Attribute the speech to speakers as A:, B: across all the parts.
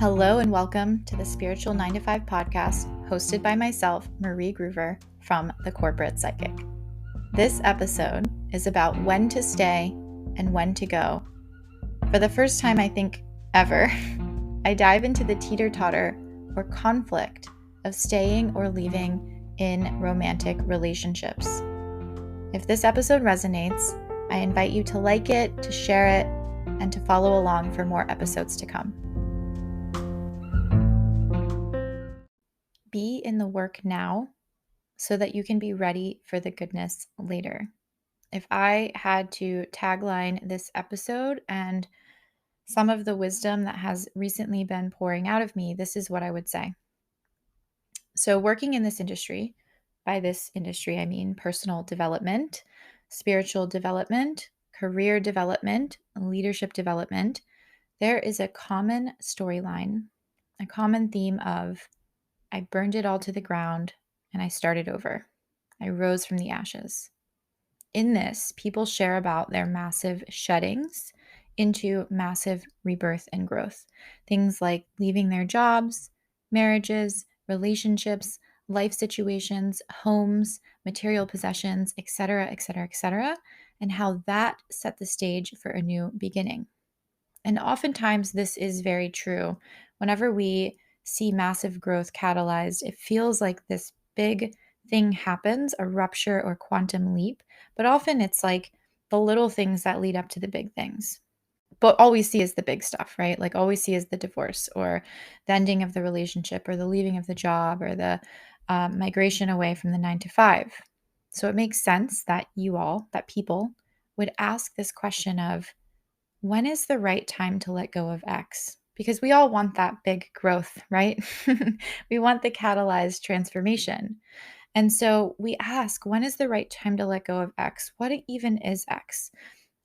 A: Hello and welcome to the Spiritual 9 to 5 podcast, hosted by myself, Marie Groover, from The Corporate Psychic. This episode is about when to stay and when to go. For the first time, I think, ever, I dive into the teeter-totter or conflict of staying or leaving in romantic relationships. If this episode resonates, I invite you to like it, to share it, and to follow along for more episodes to come. Be in the work now so that you can be ready for the goodness later. If I had to tagline this episode and some of the wisdom that has recently been pouring out of me, this is what I would say. So, working in this industry, by this industry, I mean personal development, spiritual development, career development, leadership development, there is a common storyline, a common theme of I burned it all to the ground and I started over. I rose from the ashes. In this, people share about their massive sheddings into massive rebirth and growth. Things like leaving their jobs, marriages, relationships, life situations, homes, material possessions, etc., etc., etc., and how that set the stage for a new beginning. And oftentimes, this is very true. Whenever we see massive growth catalyzed, it feels like this big thing happens, a rupture or quantum leap. But often it's like the little things that lead up to the big things. But all we see is the big stuff, right? Like all we see is the divorce or the ending of the relationship or the leaving of the job or the migration away from the 9 to 5. So it makes sense that that people would ask this question of, when is the right time to let go of X? Because we all want that big growth, right? We want the catalyzed transformation. And so we ask, when is the right time to let go of X? What even is X?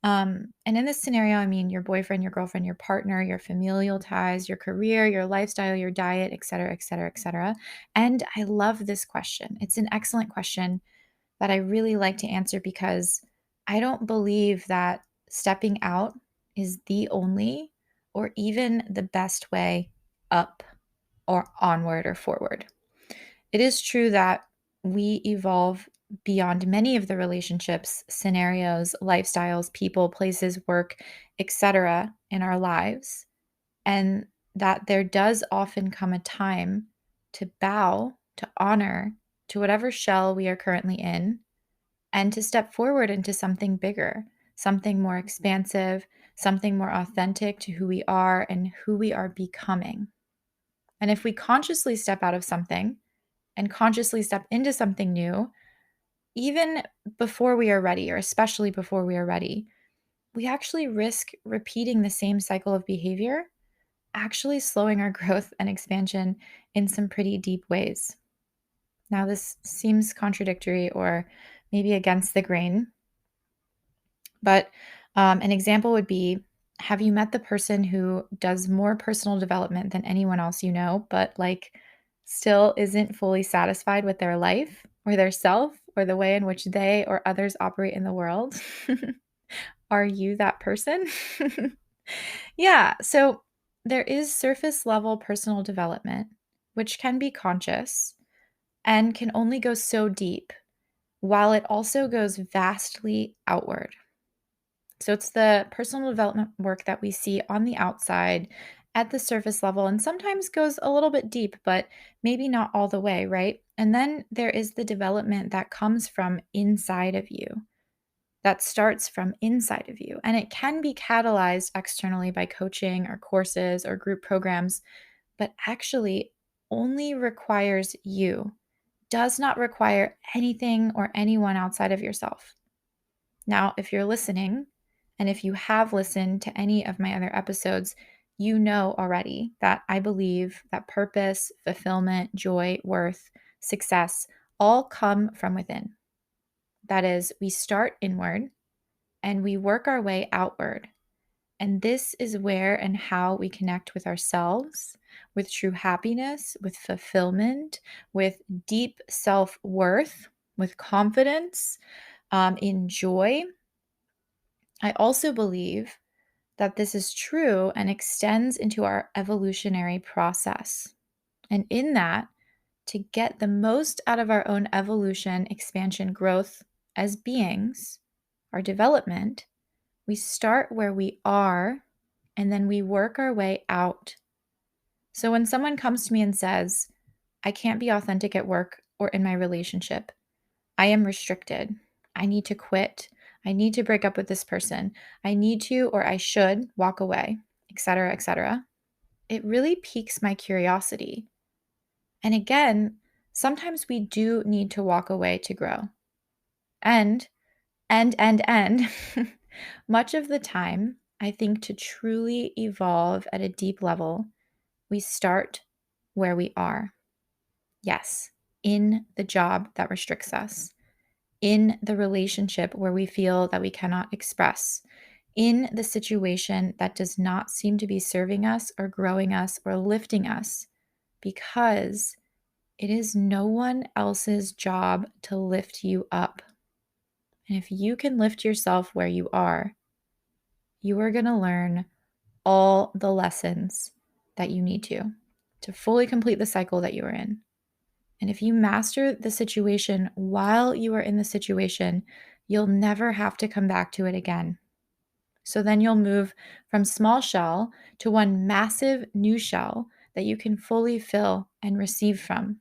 A: And in this scenario, I mean your boyfriend, your girlfriend, your partner, your familial ties, your career, your lifestyle, your diet, et cetera, et cetera, et cetera. And I love this question. It's an excellent question that I really like to answer because I don't believe that stepping out is the only or even the best way up or onward or forward. It is true that we evolve beyond many of the relationships, scenarios, lifestyles, people, places, work, etc. in our lives, and that there does often come a time to bow, to honor to whatever shell we are currently in and to step forward into something bigger, something more expansive, something more authentic to who we are and who we are becoming. And if we consciously step out of something and consciously step into something new, even before we are ready, or especially before we are ready, we actually risk repeating the same cycle of behavior, actually slowing our growth and expansion in some pretty deep ways. Now, this seems contradictory or maybe against the grain, but an example would be, have you met the person who does more personal development than anyone else you know, but like still isn't fully satisfied with their life or their self or the way in which they or others operate in the world? Are you that person? Yeah. So there is surface level personal development, which can be conscious and can only go so deep, while it also goes vastly outward. So it's the personal development work that we see on the outside at the surface level and sometimes goes a little bit deep, but maybe not all the way, right? And then there is the development that comes from inside of you, that starts from inside of you. And it can be catalyzed externally by coaching or courses or group programs, but actually only requires you, does not require anything or anyone outside of yourself. Now, if you're listening, and if you have listened to any of my other episodes, you know already that I believe that purpose, fulfillment, joy, worth, success all come from within. That is, we start inward and we work our way outward. And this is where and how we connect with ourselves, with true happiness, with fulfillment, with deep self worth, with confidence, in joy. I also believe that this is true and extends into our evolutionary process. And in that, to get the most out of our own evolution, expansion, growth as beings, our development, we start where we are and then we work our way out. So when someone comes to me and says, I can't be authentic at work or in my relationship, I am restricted, I need to quit, I need to break up with this person, I need to or I should walk away, etc., etc., it really piques my curiosity. And again, sometimes we do need to walk away to grow. And and much of the time, I think to truly evolve at a deep level, we start where we are. Yes, in the job that restricts us, in the relationship where we feel that we cannot express, in the situation that does not seem to be serving us or growing us or lifting us, because it is no one else's job to lift you up. And if you can lift yourself where you are going to learn all the lessons that you need to fully complete the cycle that you are in. And if you master the situation while you are in the situation, you'll never have to come back to it again. So then you'll move from small shell to one massive new shell that you can fully fill and receive from.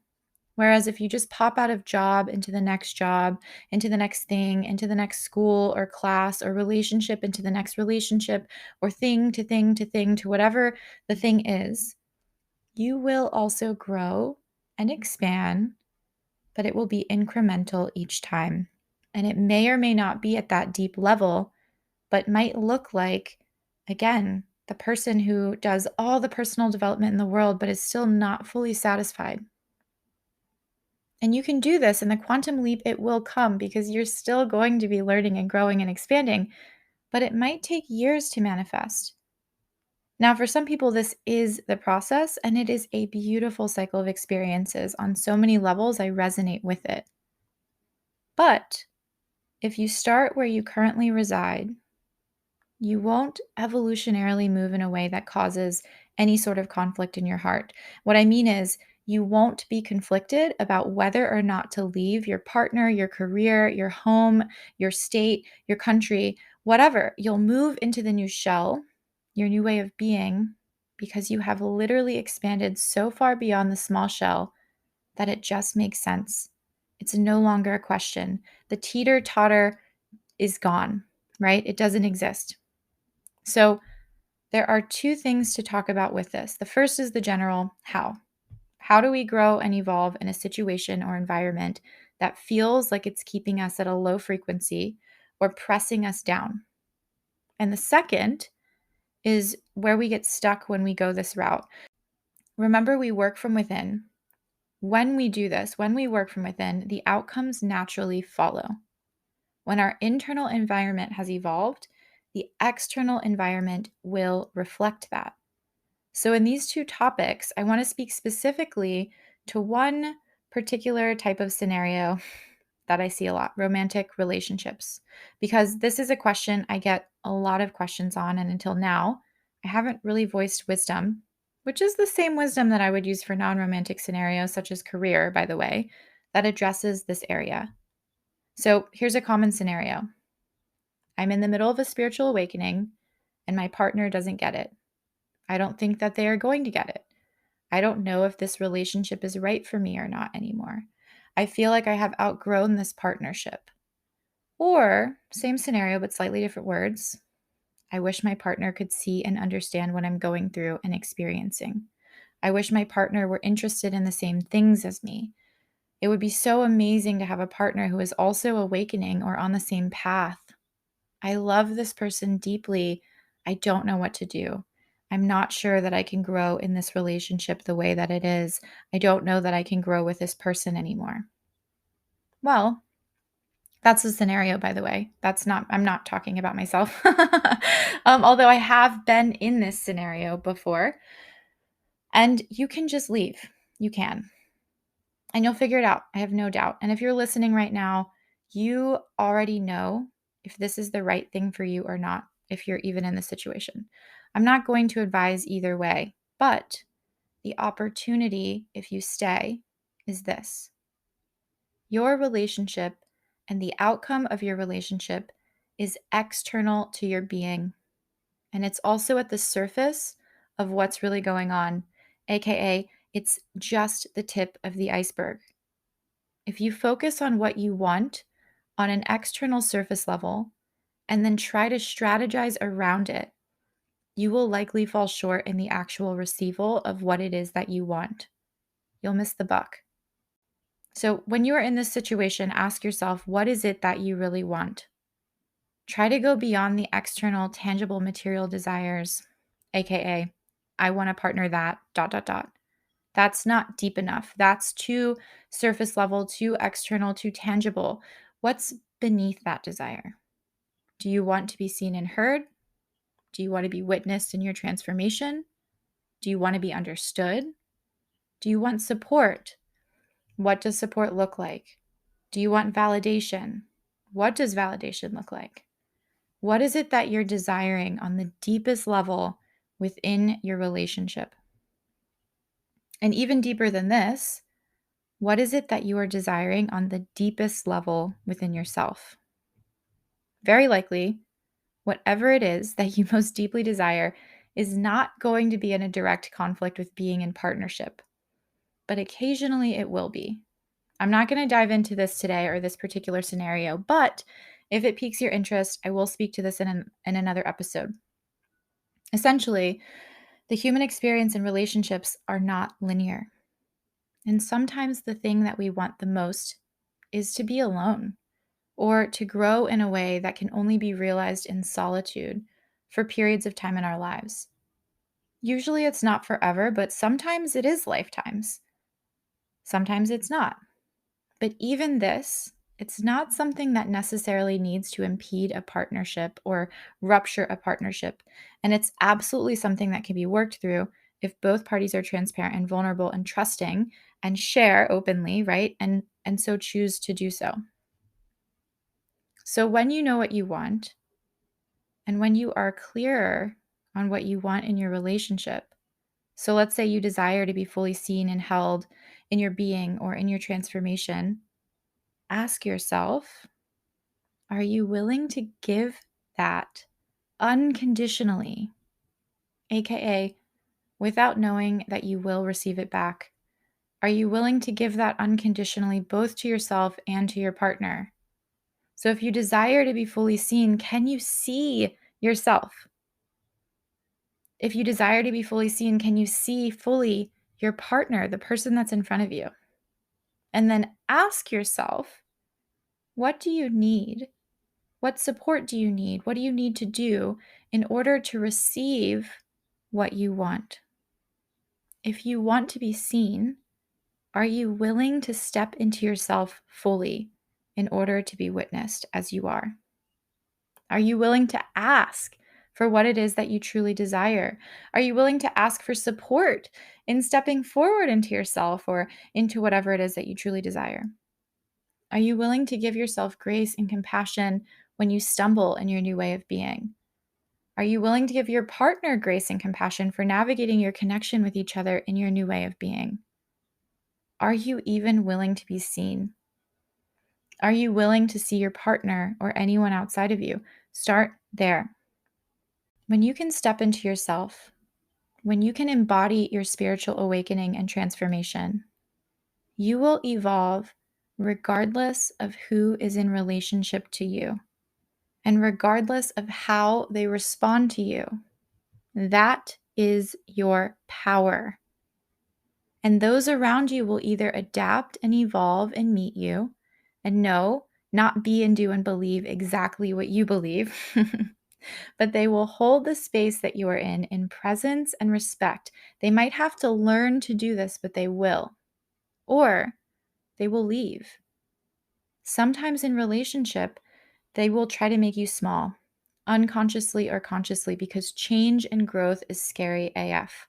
A: Whereas if you just pop out of job, into the next thing, into the next school or class or relationship, into the next relationship, or thing to thing to thing to whatever the thing is, you will also grow and expand, but it will be incremental each time. And it may or may not be at that deep level, but might look like, again, the person who does all the personal development in the world, but is still not fully satisfied. And you can do this in the quantum leap, it will come because you're still going to be learning and growing and expanding, but it might take years to manifest. Now, for some people, this is the process, and it is a beautiful cycle of experiences. On so many levels, I resonate with it. But if you start where you currently reside, you won't evolutionarily move in a way that causes any sort of conflict in your heart. What I mean is, you won't be conflicted about whether or not to leave your partner, your career, your home, your state, your country, whatever. You'll move into the new shell, your new way of being, because you have literally expanded so far beyond the small shell that it just makes sense. It's no longer a question. The teeter-totter is gone, right? It doesn't exist. So there are two things to talk about with this. The first is the general how. How do we grow and evolve in a situation or environment that feels like it's keeping us at a low frequency or pressing us down? And the second is where we get stuck when we go this route. Remember, we work from within. When we do this, when we work from within, the outcomes naturally follow. When our internal environment has evolved, the external environment will reflect that. So, in these two topics, I want to speak specifically to one particular type of scenario that I see a lot: romantic relationships. Because this is a question I get a lot of questions on, and until now, I haven't really voiced wisdom, which is the same wisdom that I would use for non romantic scenarios, such as career, by the way, that addresses this area. So, here's a common scenario: I'm in the middle of a spiritual awakening, and my partner doesn't get it. I don't think that they are going to get it. I don't know if this relationship is right for me or not anymore. I feel like I have outgrown this partnership. Or, same scenario, but slightly different words: I wish my partner could see and understand what I'm going through and experiencing. I wish my partner were interested in the same things as me. It would be so amazing to have a partner who is also awakening or on the same path. I love this person deeply. I don't know what to do. I'm not sure that I can grow in this relationship the way that it is. I don't know that I can grow with this person anymore. Well, that's the scenario, by the way. I'm not talking about myself. Although I have been in this scenario before. And you can just leave. You can. And you'll figure it out. I have no doubt. And if you're listening right now, you already know if this is the right thing for you or not. if you're even in this situation. I'm not going to advise either way, but the opportunity, if you stay, is this: your relationship and the outcome of your relationship is external to your being. And it's also at the surface of what's really going on, AKA, it's just the tip of the iceberg. If you focus on what you want on an external surface level and then try to strategize around it, you will likely fall short in the actual receival of what it is that you want. You'll miss the buck. So, when you are in this situation, ask yourself, what is it that you really want? Try to go beyond the external, tangible, material desires, AKA, I want a partner that, dot, dot, dot. That's not deep enough. That's too surface level, too external, too tangible. What's beneath that desire? Do you want to be seen and heard? Do you want to be witnessed in your transformation? Do you want to be understood? Do you want support? What does support look like? Do you want validation? What does validation look like? What is it that you're desiring on the deepest level within your relationship? And even deeper than this, what is it that you are desiring on the deepest level within yourself? Very likely, whatever it is that you most deeply desire is not going to be in a direct conflict with being in partnership, but occasionally it will be. I'm not going to dive into this today or this particular scenario, but if it piques your interest, I will speak to this in another episode. Essentially, the human experience and relationships are not linear. And sometimes the thing that we want the most is to be alone or to grow in a way that can only be realized in solitude for periods of time in our lives. Usually it's not forever, but sometimes it is lifetimes. Sometimes it's not. But even this, it's not something that necessarily needs to impede a partnership or rupture a partnership. And it's absolutely something that can be worked through if both parties are transparent and vulnerable and trusting and share openly, right? And so choose to do so. So when you know what you want and when you are clearer on what you want in your relationship, so let's say you desire to be fully seen and held in your being or in your transformation, ask yourself, are you willing to give that unconditionally, AKA without knowing that you will receive it back? Are you willing to give that unconditionally both to yourself and to your partner? So if you desire to be fully seen, can you see yourself? If you desire to be fully seen, can you see fully your partner, the person that's in front of you? And then ask yourself, what do you need? What support do you need? What do you need to do in order to receive what you want? If you want to be seen, are you willing to step into yourself fully in order to be witnessed as you are? Are you willing to ask for what it is that you truly desire? Are you willing to ask for support in stepping forward into yourself or into whatever it is that you truly desire? Are you willing to give yourself grace and compassion when you stumble in your new way of being? Are you willing to give your partner grace and compassion for navigating your connection with each other in your new way of being? Are you even willing to be seen? Are you willing to see your partner or anyone outside of you? Start there. When you can step into yourself, when you can embody your spiritual awakening and transformation, you will evolve regardless of who is in relationship to you and regardless of how they respond to you. That is your power. And those around you will either adapt and evolve and meet you and know, not be and do and believe exactly what you believe, but they will hold the space that you are in presence and respect. They might have to learn to do this, but they will. Or they will leave. Sometimes in relationship, they will try to make you small, unconsciously or consciously, because change and growth is scary AF.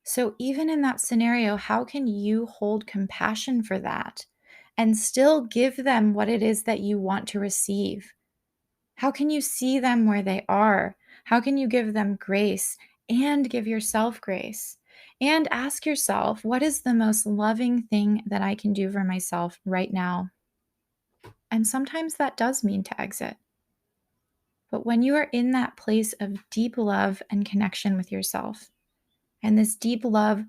A: So even in that scenario, how can you hold compassion for that and still give them what it is that you want to receive? How can you see them where they are? How can you give them grace and give yourself grace? And ask yourself, what is the most loving thing that I can do for myself right now? And sometimes that does mean to exit. But when you are in that place of deep love and connection with yourself, and this deep love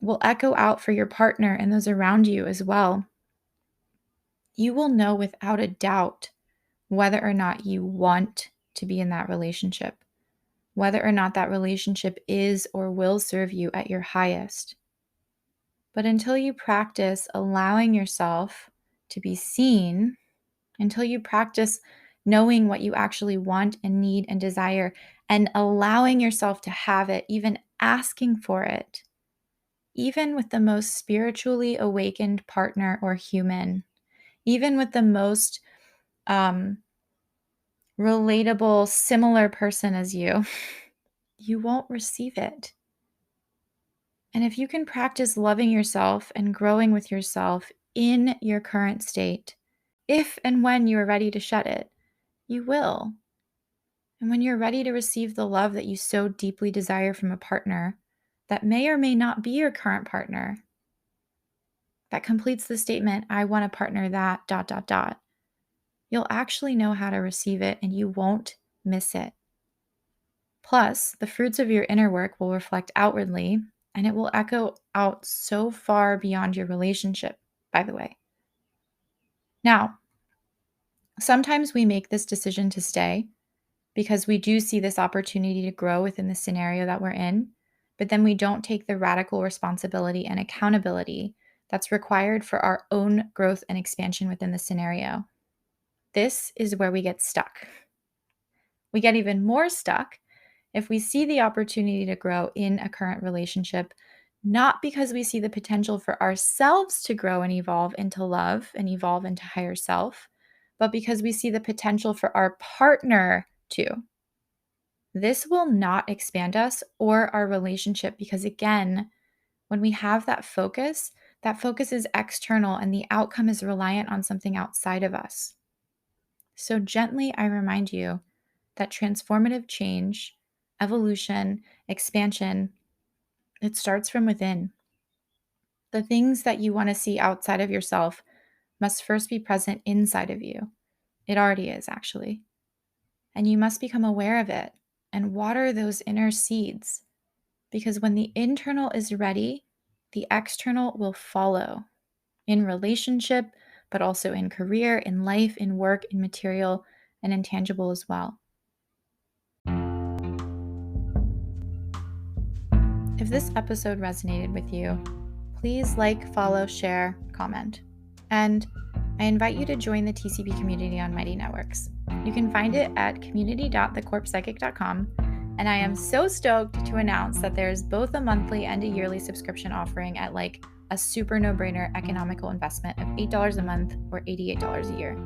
A: will echo out for your partner and those around you as well, you will know without a doubt whether or not you want to be in that relationship, whether or not that relationship is or will serve you at your highest. But until you practice allowing yourself to be seen, until you practice knowing what you actually want and need and desire, and allowing yourself to have it, even asking for it, even with the most spiritually awakened partner or human, even with the most relatable, similar person as you, you won't receive it. And if you can practice loving yourself and growing with yourself in your current state, if and when you are ready to shed it, you will. And when you're ready to receive the love that you so deeply desire from a partner that may or may not be your current partner, that completes the statement, I want a partner that ... you'll actually know how to receive it and you won't miss it. Plus, the fruits of your inner work will reflect outwardly, and it will echo out so far beyond your relationship, by the way. Now, sometimes we make this decision to stay because we do see this opportunity to grow within the scenario that we're in, but then we don't take the radical responsibility and accountability that's required for our own growth and expansion within the scenario. This is where we get stuck. We get even more stuck if we see the opportunity to grow in a current relationship, not because we see the potential for ourselves to grow and evolve into love and evolve into higher self, but because we see the potential for our partner to. This will not expand us or our relationship because, again, when we have that focus is external and the outcome is reliant on something outside of us. So gently, I remind you that transformative change, evolution, expansion, it starts from within. The things that you want to see outside of yourself must first be present inside of you. It already is, actually. And you must become aware of it and water those inner seeds. Because when the internal is ready, the external will follow in relationship, but also in career, in life, in work, in material, and intangible as well. If this episode resonated with you, please like, follow, share, comment. And I invite you to join the TCP community on Mighty Networks. You can find it at community.thecorpspsychic.com. And I am so stoked to announce that there's both a monthly and a yearly subscription offering at like a super no-brainer economical investment of $8 a month or $88 a year.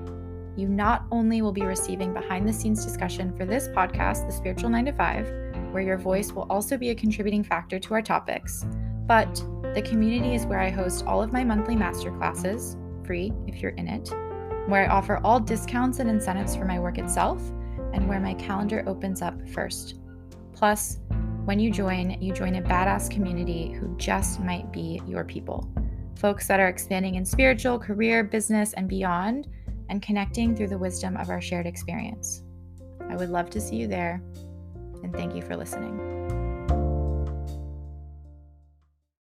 A: You not only will be receiving behind-the-scenes discussion for this podcast, The Spiritual 9 to 5, where your voice will also be a contributing factor to our topics, but the community is where I host all of my monthly masterclasses, free if you're in it, where I offer all discounts and incentives for my work itself, and where my calendar opens up first. Plus, when you join a badass community who just might be your people. Folks that are expanding in spiritual, career, business, and beyond, and connecting through the wisdom of our shared experience. I would love to see you there, and thank you for listening.